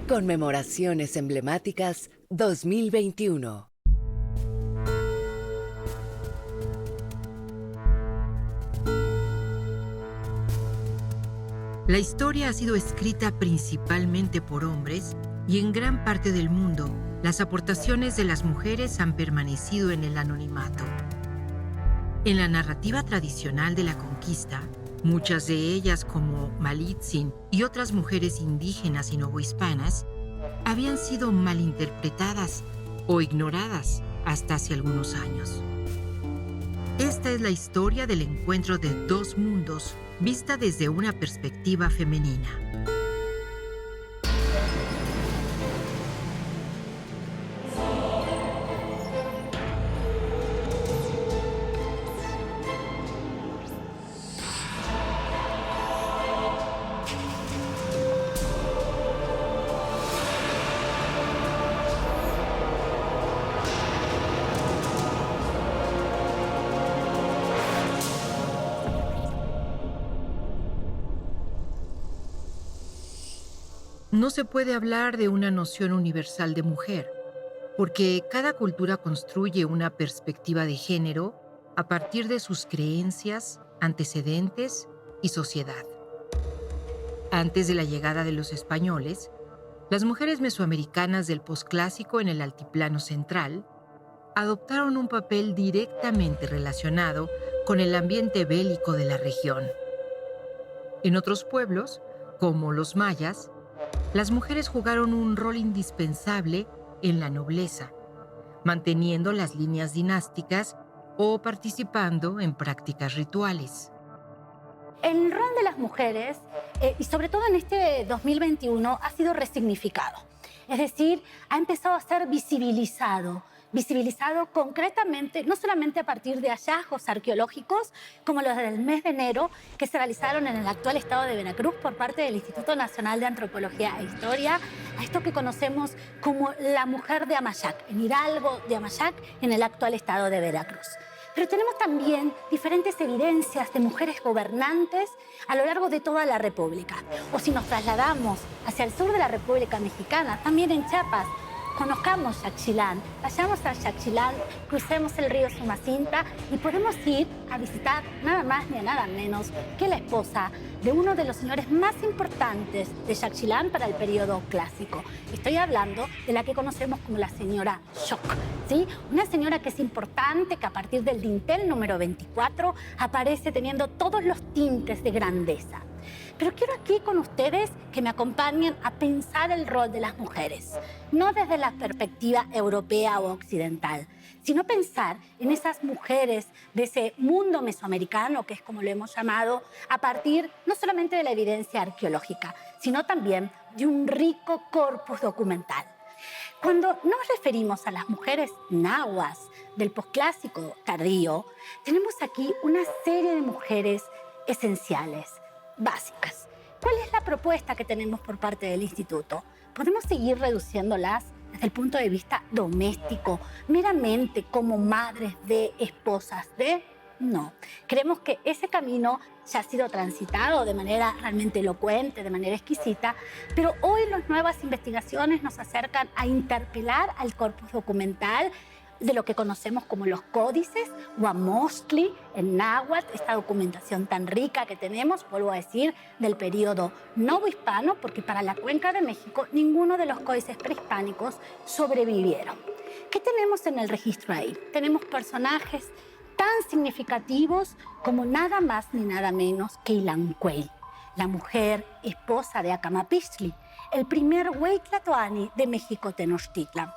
Conmemoraciones emblemáticas 2021. La historia ha sido escrita principalmente por hombres y en gran parte del mundo las aportaciones de las mujeres han permanecido en el anonimato. En la narrativa tradicional de la conquista, muchas de ellas como Malitzin y otras mujeres indígenas y novohispanas habían sido malinterpretadas o ignoradas hasta hace algunos años. Esta es la historia del encuentro de dos mundos vista desde una perspectiva femenina. No se puede hablar de una noción universal de mujer, porque cada cultura construye una perspectiva de género a partir de sus creencias, antecedentes y sociedad. Antes de la llegada de los españoles, las mujeres mesoamericanas del posclásico en el Altiplano Central adoptaron un papel directamente relacionado con el ambiente bélico de la región. En otros pueblos, como los mayas, las mujeres jugaron un rol indispensable en la nobleza, manteniendo las líneas dinásticas o participando en prácticas rituales. El rol de las mujeres, y sobre todo en este 2021, ha sido resignificado. Es decir, ha empezado a ser visibilizado concretamente, no solamente a partir de hallazgos arqueológicos, como los del mes de enero, que se realizaron en el actual estado de Veracruz por parte del Instituto Nacional de Antropología e Historia, a esto que conocemos como la mujer de Amayac, en Hidalgo de Amayac, en el actual estado de Veracruz. Pero tenemos también diferentes evidencias de mujeres gobernantes a lo largo de toda la República. O si nos trasladamos hacia el sur de la República Mexicana, también en Chiapas, conozcamos Yaxchilán, vayamos a Yaxchilán, crucemos el río Sumacinta y podemos ir a visitar nada más ni nada menos que la esposa de uno de los señores más importantes de Yaxchilán para el periodo clásico. Estoy hablando de la que conocemos como la señora Xoc, ¿sí? Una señora que es importante, que a partir del dintel número 24 aparece teniendo todos los tintes de grandeza. Pero quiero aquí con ustedes que me acompañen a pensar el rol de las mujeres, no desde la perspectiva europea o occidental, sino pensar en esas mujeres de ese mundo mesoamericano, que es como lo hemos llamado, a partir no solamente de la evidencia arqueológica, sino también de un rico corpus documental. Cuando nos referimos a las mujeres nahuas del posclásico tardío, tenemos aquí una serie de mujeres esenciales, básicas. ¿Cuál es la propuesta que tenemos por parte del instituto? ¿Podemos seguir reduciéndolas desde el punto de vista doméstico, meramente como madres de, esposas de? No. Creemos que ese camino ya ha sido transitado de manera realmente elocuente, de manera exquisita, pero hoy las nuevas investigaciones nos acercan a interpelar al corpus documental de lo que conocemos como los códices, Huamostli, en náhuatl, esta documentación tan rica que tenemos, vuelvo a decir, del periodo novohispano, porque para la Cuenca de México ninguno de los códices prehispánicos sobrevivieron. ¿Qué tenemos en el registro ahí? Tenemos personajes tan significativos como nada más ni nada menos que Ilancuey, la mujer esposa de Acamapixtli, el primer güey tlatoani de México Tenochtitlan.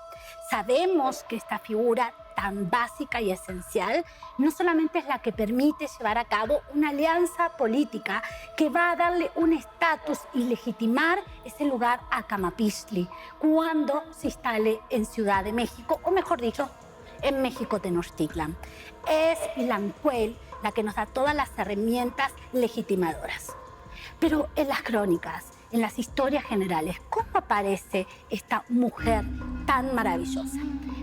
Sabemos que esta figura tan básica y esencial no solamente es la que permite llevar a cabo una alianza política que va a darle un estatus y legitimar ese lugar a Acamapixtli cuando se instale en Ciudad de México, o mejor dicho, en México Tenochtitlan. Es Ilancuey la que nos da todas las herramientas legitimadoras. Pero en las crónicas, en las historias generales, ¿cómo aparece esta mujer tan maravillosa?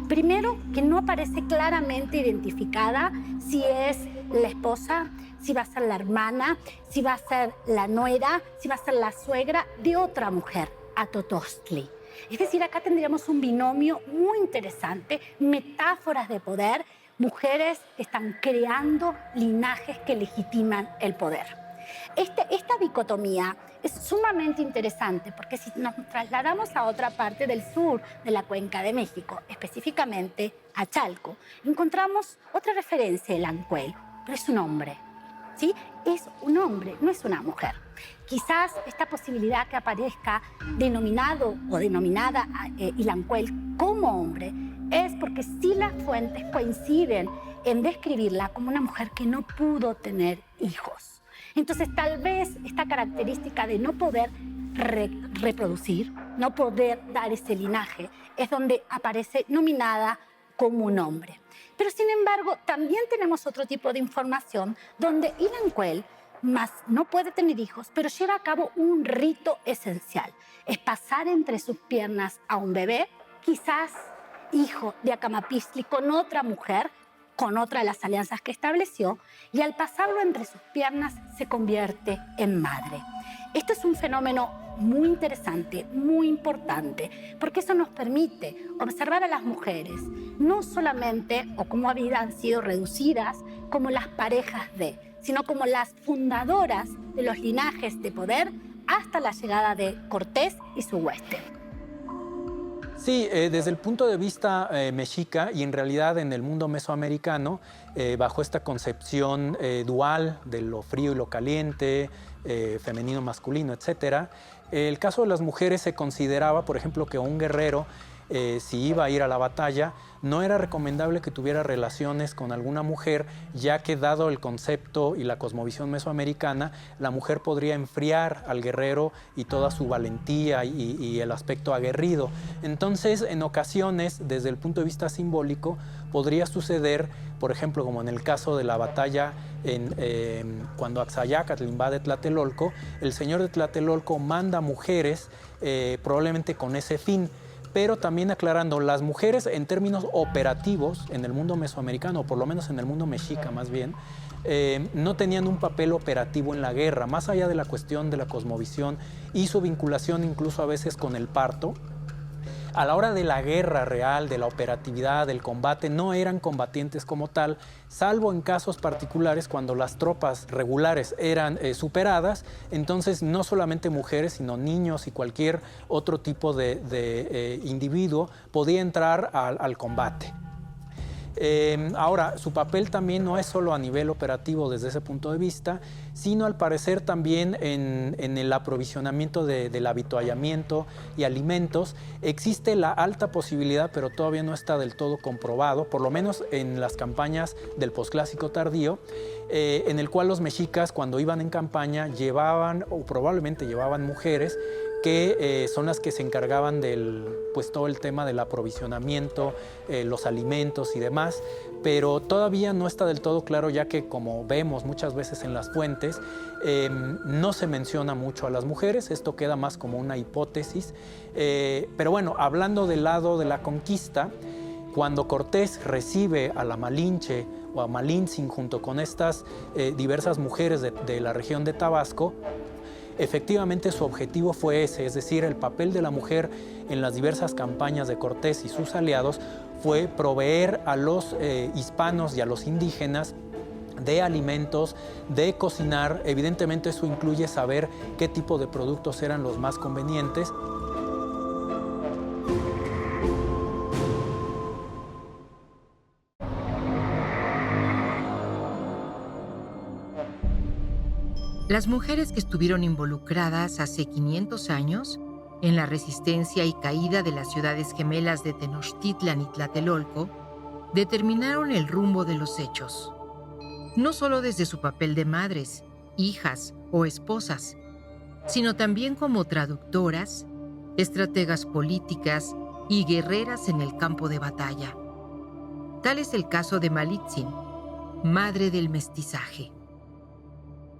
Primero, que no aparece claramente identificada si es la esposa, si va a ser la hermana, si va a ser la nuera, si va a ser la suegra de otra mujer, Atotostli. Es decir, acá tendríamos un binomio muy interesante, metáforas de poder, mujeres que están creando linajes que legitiman el poder. Esta dicotomía es sumamente interesante porque si nos trasladamos a otra parte del sur de la Cuenca de México, específicamente a Chalco, encontramos otra referencia del Ancuel, pero es un hombre, ¿sí? Es un hombre, no es una mujer. Quizás esta posibilidad que aparezca denominado o denominada Ilancuel como hombre es porque sí las fuentes coinciden en describirla como una mujer que no pudo tener hijos. Entonces, tal vez esta característica de no poder reproducir, no poder dar ese linaje, es donde aparece nominada como un hombre. Pero, sin embargo, también tenemos otro tipo de información donde Ilancuel más no puede tener hijos, pero lleva a cabo un rito esencial. Es pasar entre sus piernas a un bebé, quizás hijo de Acamapistli con otra mujer, con otra de las alianzas que estableció, y al pasarlo entre sus piernas se convierte en madre. Esto es un fenómeno muy interesante, muy importante, porque eso nos permite observar a las mujeres, no solamente, o como habían sido reducidas, como las parejas de, sino como las fundadoras de los linajes de poder hasta la llegada de Cortés y su hueste. Sí, desde el punto de vista mexica y en realidad en el mundo mesoamericano, bajo esta concepción dual de lo frío y lo caliente, femenino, masculino, etc., el caso de las mujeres se consideraba, por ejemplo, que un guerrero, si iba a ir a la batalla, no era recomendable que tuviera relaciones con alguna mujer, ya que dado el concepto y la cosmovisión mesoamericana, la mujer podría enfriar al guerrero y toda su valentía y el aspecto aguerrido. Entonces, en ocasiones, desde el punto de vista simbólico, podría suceder, por ejemplo, como en el caso de la batalla cuando Axayácatl invade Tlatelolco, el señor de Tlatelolco manda mujeres probablemente con ese fin. Pero también aclarando, las mujeres en términos operativos en el mundo mesoamericano, o por lo menos en el mundo mexica más bien, no tenían un papel operativo en la guerra, más allá de la cuestión de la cosmovisión y su vinculación incluso a veces con el parto. A la hora de la guerra real, de la operatividad, del combate, no eran combatientes como tal, salvo en casos particulares cuando las tropas regulares eran superadas, entonces no solamente mujeres, sino niños y cualquier otro tipo de individuo podía entrar al combate. Ahora, su papel también no es solo a nivel operativo desde ese punto de vista, sino al parecer también en el aprovisionamiento del avituallamiento y alimentos. Existe la alta posibilidad, pero todavía no está del todo comprobado, por lo menos en las campañas del posclásico tardío, en el cual los mexicas cuando iban en campaña llevaban, o probablemente llevaban mujeres, que son las que se encargaban del, pues, todo el tema del aprovisionamiento, los alimentos y demás, pero todavía no está del todo claro, ya que como vemos muchas veces en las fuentes, no se menciona mucho a las mujeres, esto queda más como una hipótesis, pero bueno, hablando del lado de la conquista, cuando Cortés recibe a la Malinche o a Malintzin junto con estas diversas mujeres de la región de Tabasco, efectivamente su objetivo fue ese, es decir, el papel de la mujer en las diversas campañas de Cortés y sus aliados fue proveer a los hispanos y a los indígenas de alimentos, de cocinar. Evidentemente eso incluye saber qué tipo de productos eran los más convenientes. Las mujeres que estuvieron involucradas hace 500 años en la resistencia y caída de las ciudades gemelas de Tenochtitlan y Tlatelolco determinaron el rumbo de los hechos, no solo desde su papel de madres, hijas o esposas, sino también como traductoras, estrategas políticas y guerreras en el campo de batalla. Tal es el caso de Malitzin, madre del mestizaje.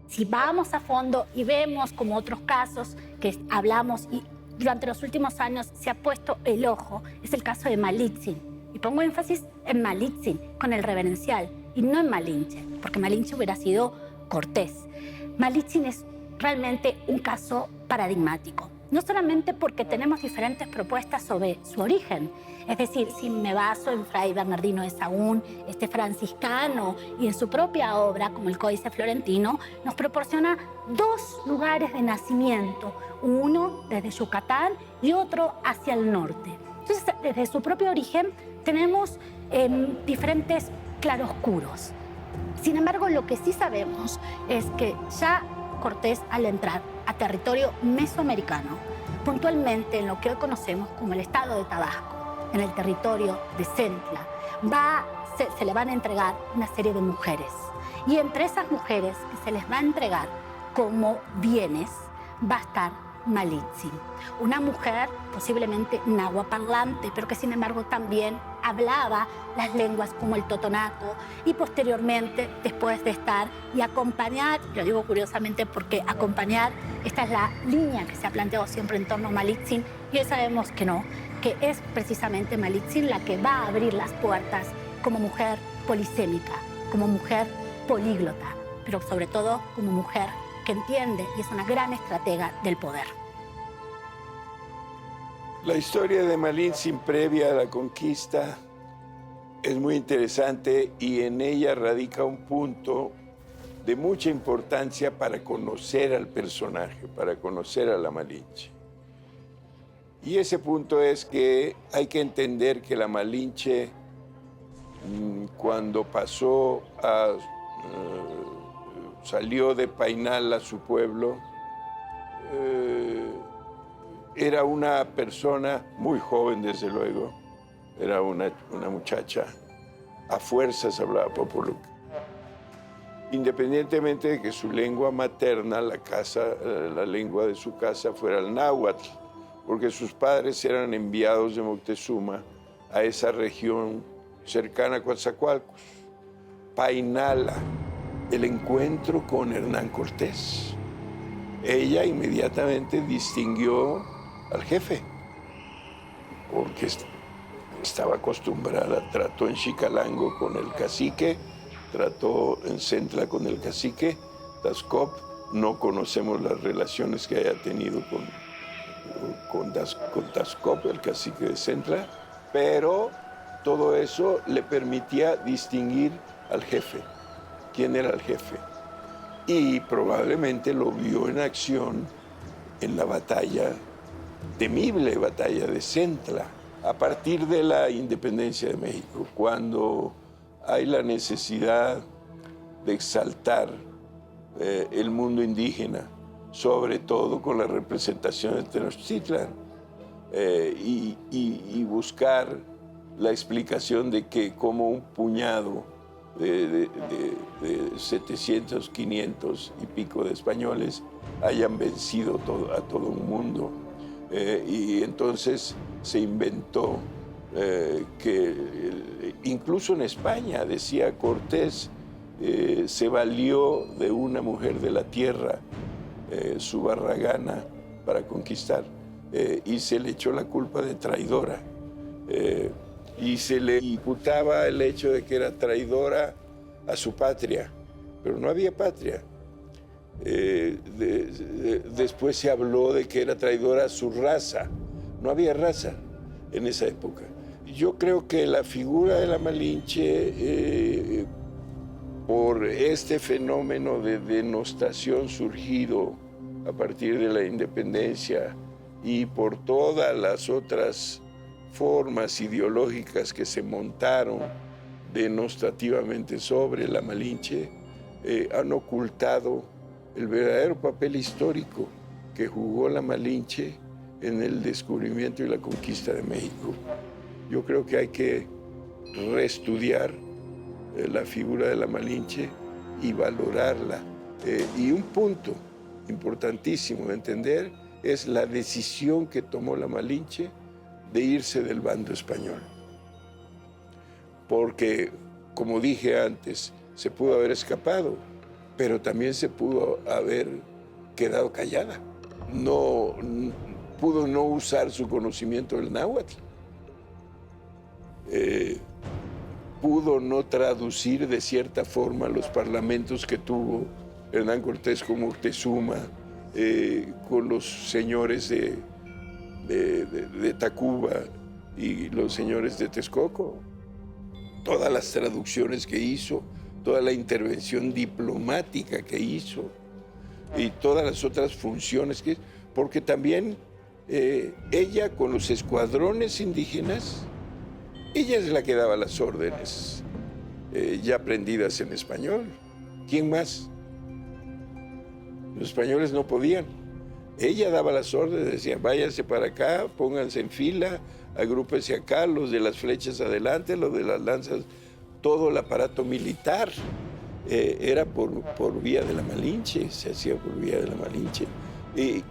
Si vamos a fondo y vemos como otros casos que hablamos y durante los últimos años se ha puesto el ojo, es el caso de Malitzin. Y pongo énfasis en Malitzin con el reverencial y no en Malinche, porque Malinche hubiera sido Cortés. Malitzin es realmente un caso paradigmático. no solamente porque tenemos diferentes propuestas sobre su origen. Es decir, si me baso en Fray Bernardino de Sahagún, este franciscano, y en su propia obra, como el Códice Florentino, nos proporciona dos lugares de nacimiento, uno desde Yucatán y otro hacia el norte. Entonces, desde su propio origen tenemos diferentes claroscuros. Sin embargo, lo que sí sabemos es que ya Cortés, al entrar a territorio mesoamericano, puntualmente en lo que hoy conocemos como el estado de Tabasco, en el territorio de Centla, se le van a entregar una serie de mujeres. Y entre esas mujeres que se les va a entregar como bienes va a estar Malitzin, una mujer posiblemente nahuaparlante, pero que sin embargo también hablaba las lenguas como el totonaco, y posteriormente, después de estar y acompañar, lo digo curiosamente porque acompañar, esta es la línea que se ha planteado siempre en torno a Malitzin, y hoy sabemos que no, que es precisamente Malitzin la que va a abrir las puertas como mujer polisémica, como mujer políglota, pero sobre todo como mujer que entiende y es una gran estratega del poder. La historia de Malitzin previa a la conquista es muy interesante y en ella radica un punto de mucha importancia para conocer al personaje, para conocer a la Malinche. Y ese punto es que hay que entender que la Malinche, cuando salió de Painal a su pueblo, era una persona muy joven, desde luego, era una muchacha, a fuerzas hablaba popoluca. Independientemente de que su lengua materna, la lengua de su casa, fuera el náhuatl, porque sus padres eran enviados de Moctezuma a esa región cercana a Coatzacoalcos. Painala, el encuentro con Hernán Cortés. Ella inmediatamente distinguió al jefe, porque estaba acostumbrada, trató en Xicalango con el cacique, trató en Centla con el cacique, Taxcope, no conocemos las relaciones que haya tenido con Taxcope, el cacique de Centla, pero todo eso le permitía distinguir al jefe. ¿Quién era el jefe? Y probablemente lo vio en acción en la temible batalla de Centla, a partir de la independencia de México, cuando hay la necesidad de exaltar el mundo indígena, sobre todo con la representación de Tenochtitlan, y buscar la explicación de que como un puñado de 700, 500 y pico de españoles hayan vencido a todo un mundo. Y entonces se inventó que incluso en España, decía Cortés, se valió de una mujer de la tierra, su barragana, para conquistar, y se le echó la culpa de traidora. Y se le imputaba el hecho de que era traidora a su patria, pero no había patria. Después se habló de que era traidora a su raza. No había raza en esa época. Yo creo que la figura de la Malinche, por este fenómeno de denostación surgido a partir de la independencia y por todas las otras formas ideológicas que se montaron denostativamente sobre la Malinche, han ocultado el verdadero papel histórico que jugó la Malinche en el descubrimiento y la conquista de México. Yo creo que hay que reestudiar la figura de la Malinche y valorarla. Y un punto importantísimo de entender es la decisión que tomó la Malinche de irse del bando español. Porque, como dije antes, se pudo haber escapado, pero también se pudo haber quedado callada. Pudo no usar su conocimiento del náhuatl. Pudo no traducir de cierta forma los parlamentos que tuvo Hernán Cortés con Moctezuma con los señores de Tacuba y los señores de Texcoco. Todas las traducciones que hizo, toda la intervención diplomática que hizo y todas las otras funciones que... Porque también ella con los escuadrones indígenas, ella es la que daba las órdenes, ya aprendidas en español. ¿Quién más? Los españoles no podían. Ella daba las órdenes, decía, váyanse para acá, pónganse en fila, agrúpense acá, los de las flechas adelante, los de las lanzas, todo el aparato militar. Era por vía de la Malinche, se hacía por vía de la Malinche.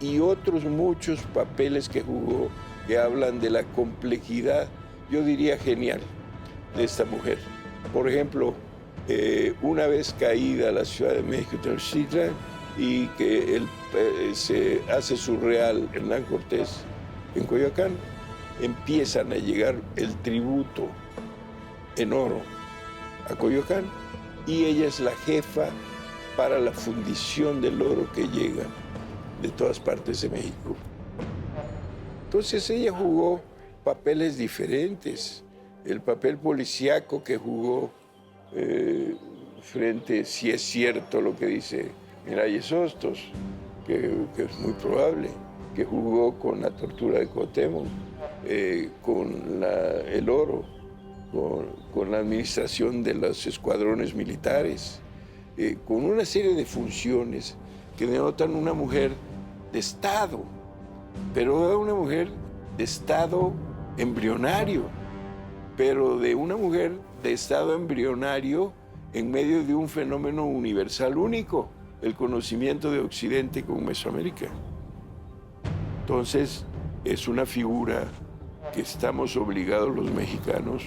Y otros muchos papeles que jugó, que hablan de la complejidad, yo diría genial, de esta mujer. Por ejemplo, una vez caída la Ciudad de México, Tenochtitlan, y que se hace surreal Hernán Cortés en Coyoacán, empiezan a llegar el tributo en oro a Coyoacán, y ella es la jefa para la fundición del oro que llega de todas partes de México. Entonces ella jugó papeles diferentes. El papel policíaco que jugó frente, si es cierto lo que dice Miralles Hostos, que es muy probable, que jugó con la tortura de Cuauhtémoc, con el oro, con la administración de los escuadrones militares, con una serie de funciones que denotan una mujer de Estado, pero una mujer de Estado embrionario, pero de una mujer de Estado embrionario en medio de un fenómeno universal único, el conocimiento de Occidente con Mesoamérica. Entonces, es una figura que estamos obligados los mexicanos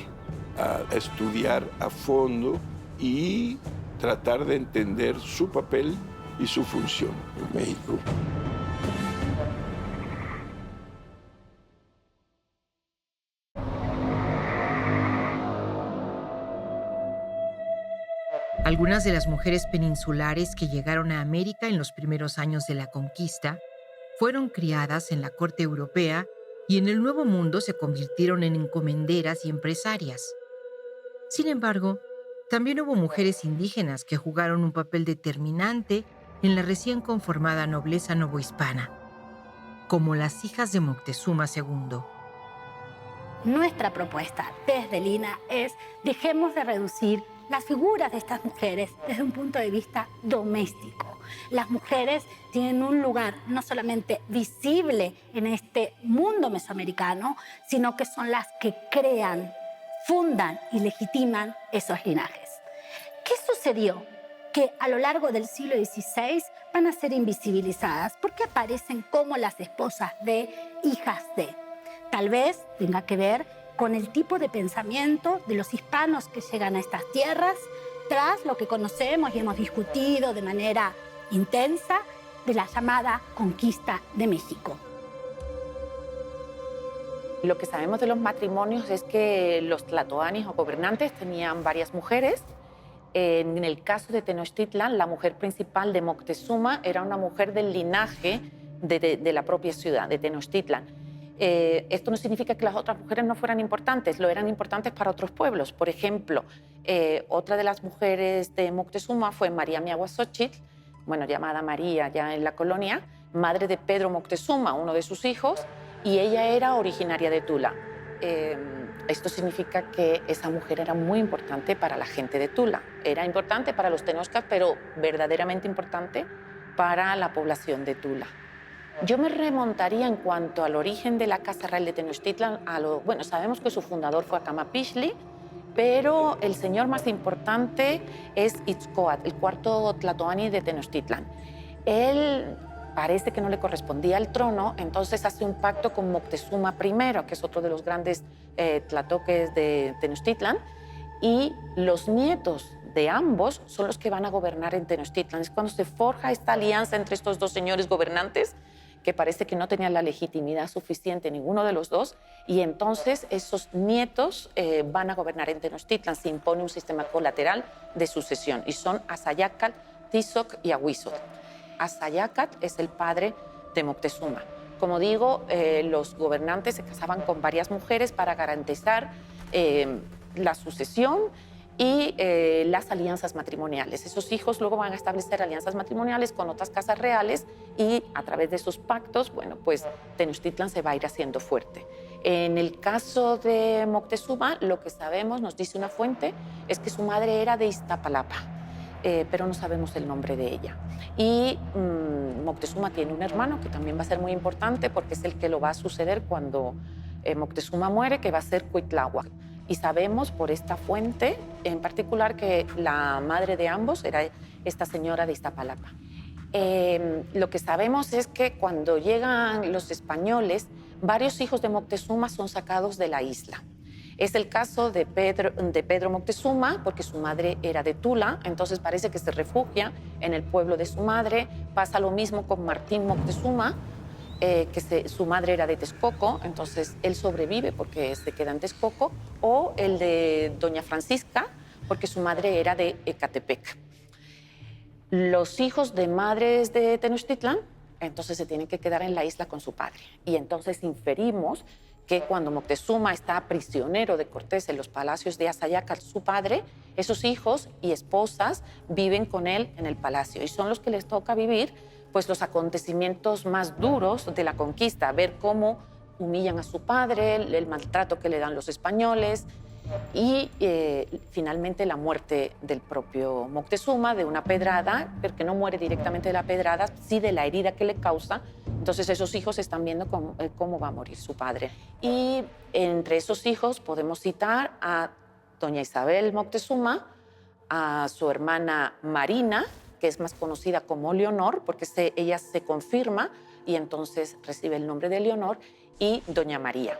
a estudiar a fondo y tratar de entender su papel y su función en México. Algunas de las mujeres peninsulares que llegaron a América en los primeros años de la conquista fueron criadas en la corte europea y en el Nuevo Mundo se convirtieron en encomenderas y empresarias. Sin embargo, también hubo mujeres indígenas que jugaron un papel determinante en la recién conformada nobleza novohispana, como las hijas de Moctezuma II. Nuestra propuesta desde Lina es: dejemos de reducir las figuras de estas mujeres desde un punto de vista doméstico. Las mujeres tienen un lugar no solamente visible en este mundo mesoamericano, sino que son las que crean, fundan y legitiman esos linajes. ¿Qué sucedió? Que a lo largo del siglo XVI van a ser invisibilizadas porque aparecen como las esposas de, hijas de. Tal vez tenga que ver con el tipo de pensamiento de los hispanos que llegan a estas tierras, tras lo que conocemos y hemos discutido de manera intensa de la llamada conquista de México. Lo que sabemos de los matrimonios es que los tlatoanis o gobernantes tenían varias mujeres. En el caso de Tenochtitlan, la mujer principal de Moctezuma era una mujer del linaje de la propia ciudad, de Tenochtitlan. Esto no significa que las otras mujeres no fueran importantes, lo eran importantes para otros pueblos. Por ejemplo, otra de las mujeres de Moctezuma fue María Miahuatzotchitl, bueno, llamada María ya en la colonia, madre de Pedro Moctezuma, uno de sus hijos, y ella era originaria de Tula. Esto significa que esa mujer era muy importante para la gente de Tula. Era importante para los tenochcas, pero verdaderamente importante para la población de Tula. Yo me remontaría en cuanto al origen de la Casa Real de Tenochtitlan bueno, sabemos que su fundador fue Acamapixli, pero el señor más importante es Itzcoatl, el cuarto tlatoani de Tenochtitlan. Él parece que no le correspondía al trono, entonces hace un pacto con Moctezuma I, que es otro de los grandes tlatoques de Tenochtitlan, y los nietos de ambos son los que van a gobernar en Tenochtitlan. Es cuando se forja esta alianza entre estos dos señores gobernantes, que parece que no tenían la legitimidad suficiente ninguno de los dos, y entonces esos nietos van a gobernar en Tenochtitlan. Se impone un sistema colateral de sucesión, y son Axayácatl, Tizoc y Ahuizotl. Asayácatl es el padre de Moctezuma. Como digo, los gobernantes se casaban con varias mujeres para garantizar la sucesión y las alianzas matrimoniales. Esos hijos luego van a establecer alianzas matrimoniales con otras casas reales y a través de esos pactos, bueno, pues Tenochtitlan se va a ir haciendo fuerte. En el caso de Moctezuma, lo que sabemos, nos dice una fuente, es que su madre era de Iztapalapa, pero no sabemos el nombre de ella. Y Moctezuma tiene un hermano que también va a ser muy importante porque es el que lo va a suceder cuando Moctezuma muere, que va a ser Cuitláhuac. Y sabemos por esta fuente en particular que la madre de ambos era esta señora de Iztapalapa. Lo que sabemos es que cuando llegan los españoles, varios hijos de Moctezuma son sacados de la isla. Es el caso de Pedro Moctezuma, porque su madre era de Tula, entonces parece que se refugia en el pueblo de su madre. Pasa lo mismo con Martín Moctezuma, su madre era de Texcoco, entonces él sobrevive porque se queda en Texcoco, o el de doña Francisca, porque su madre era de Ecatepec. Los hijos de madres de Tenochtitlan, entonces se tienen que quedar en la isla con su padre. Y entonces inferimos que cuando Moctezuma está prisionero de Cortés en los palacios de Asayácatl, su padre, esos hijos y esposas viven con él en el palacio y son los que les toca vivir pues los acontecimientos más duros de la conquista, ver cómo humillan a su padre, el maltrato que le dan los españoles y finalmente la muerte del propio Moctezuma de una pedrada, pero que no muere directamente de la pedrada, sí de la herida que le causa. Entonces esos hijos están viendo cómo va a morir su padre. Y entre esos hijos podemos citar a doña Isabel Moctezuma, a su hermana Marina, que es más conocida como Leonor, porque ella se confirma y entonces recibe el nombre de Leonor, y doña María.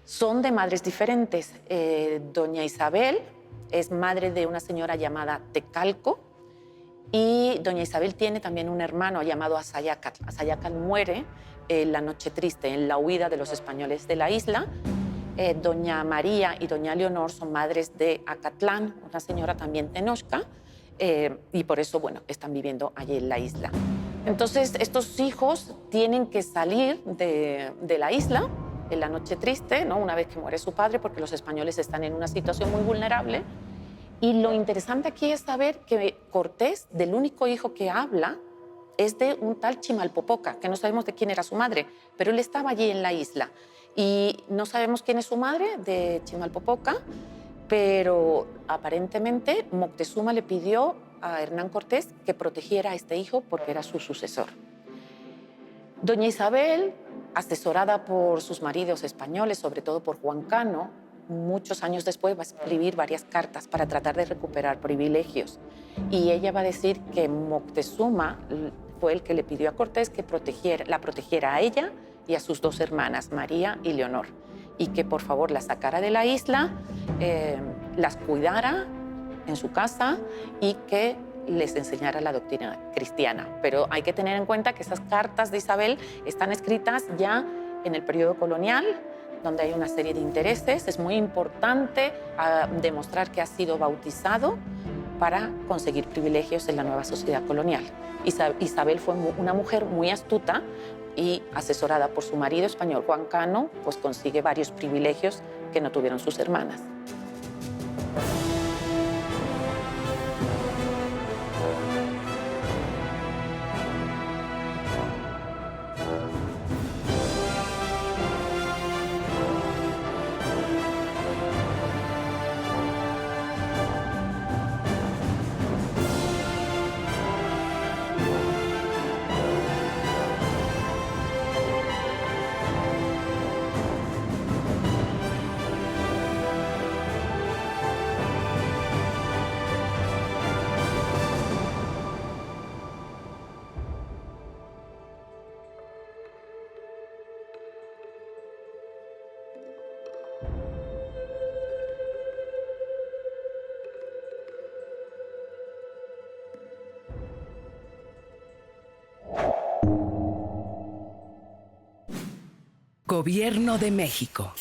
Son de madres diferentes. Doña Isabel es madre de una señora llamada Tecalco y doña Isabel tiene también un hermano llamado Asayácatl. Asayácatl muere en la Noche Triste, en la huida de los españoles de la isla. Doña María y doña Leonor son madres de Acatlán, una señora también tenochca, y por eso, bueno, están viviendo allí en la isla. Entonces, estos hijos tienen que salir de la isla en la Noche Triste, ¿no? Una vez que muere su padre, porque los españoles están en una situación muy vulnerable. Y lo interesante aquí es saber que Cortés, del único hijo que habla, es de un tal Chimalpopoca, que no sabemos de quién era su madre, pero él estaba allí en la isla. Y no sabemos quién es su madre, de Chimalpopoca, pero aparentemente Moctezuma le pidió a Hernán Cortés que protegiera a este hijo porque era su sucesor. Doña Isabel, asesorada por sus maridos españoles, sobre todo por Juan Cano, muchos años después va a escribir varias cartas para tratar de recuperar privilegios. Y ella va a decir que Moctezuma fue el que le pidió a Cortés que la protegiera a ella y a sus dos hermanas, María y Leonor, y que por favor las sacara de la isla, las cuidara en su casa y que les enseñara la doctrina cristiana. Pero hay que tener en cuenta que esas cartas de Isabel están escritas ya en el periodo colonial, donde hay una serie de intereses. Es muy importante demostrar que ha sido bautizado para conseguir privilegios en la nueva sociedad colonial. Isabel fue una mujer muy astuta y asesorada por su marido español, Juan Cano, pues consigue varios privilegios que no tuvieron sus hermanas. Gobierno de México.